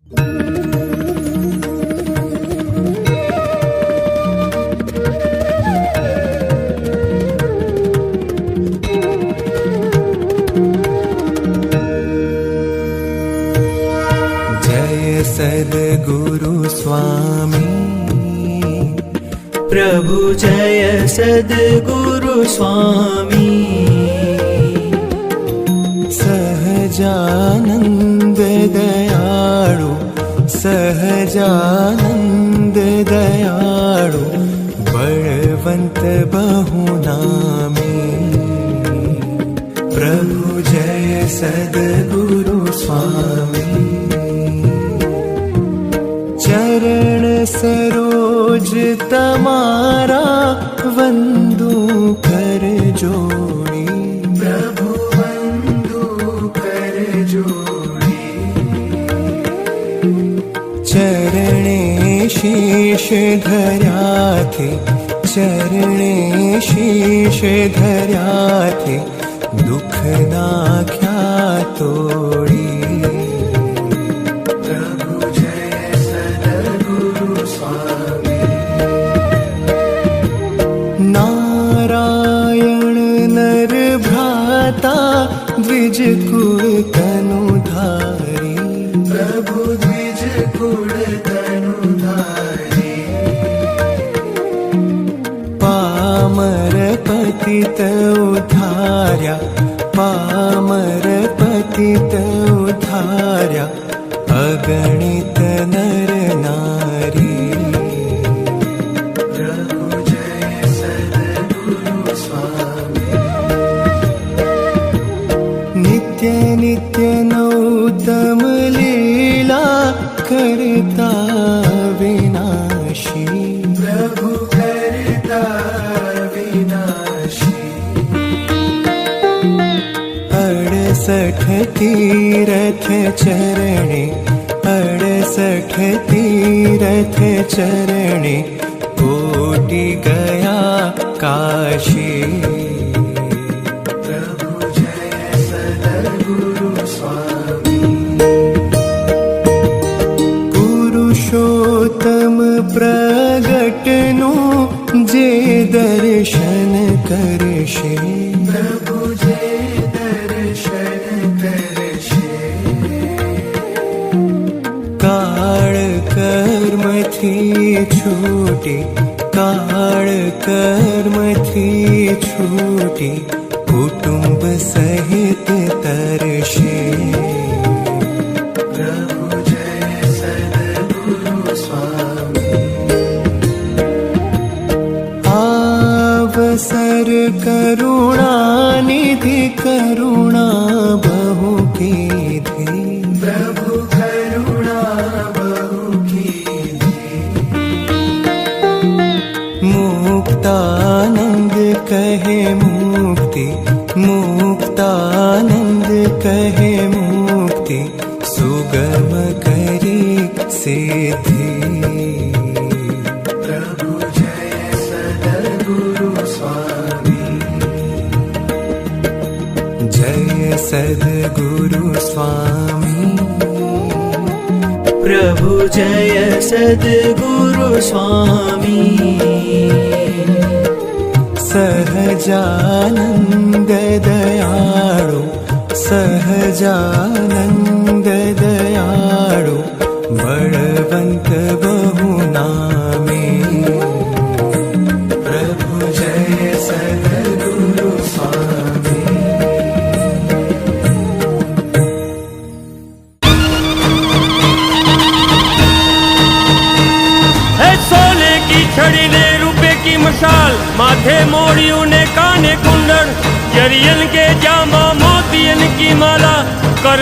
जय सद्गुरु स्वामी प्रभु, जय सद्गुरु स्वामी। सहजानंद दयाळु, सहजानंद दयाळु, बलवंत बहुनामी। प्रभु जय सद्गुरु स्वामी। चरण सरोज तमारा वंदू कर जोड़ी। प्रभु वंदू कर जोड़ी। चरणे शीश धर्या थे, चरणे शीश धर्या थे, दुख नाख्या तोड़ी। नारायण नर भ्राता द्विज कुल तनुधारी। प्रभु द्विज कुल तनुधारी। पामर पतित उद्धार्या, पामर पतित उद्धार्या, अगणित नर नारी। नित्य नित्य नौतम लीला करता विनाशी। प्रभु करता विनाशी। 68 तीरथ चरणे, 68 तीरथ चरणे, कोटि गया काशी। पुरुषोत्तम प्रगटनु जे दर्शन करशे। प्रभु जे दर्शन करशे। काल कर्म थी छूटी, काल कर्म थी छूटी, कुटुंब सहित तरशे। अवसर करुणा निधि, करुणा बहु कीधी। प्रभु करुणा बहु कीधी। मुक्तानंद कहे मुक्ति, मुक्तानंद कहे मुक्ति, सुगम करी सिद्धि। जय सद्गुरु स्वामी प्रभु, जय सद्गुरु स्वामी। सहजानंद दयाळु, सहजानंद दयाळु, बलवंत बहुनामी। प्रभु जय सद्गुरु स्वामी। छड़ी ने रुपए की मशाल, माथे मोड़ियों ने काने कुंडल, जरियन के जामा मोतियन की माला, कर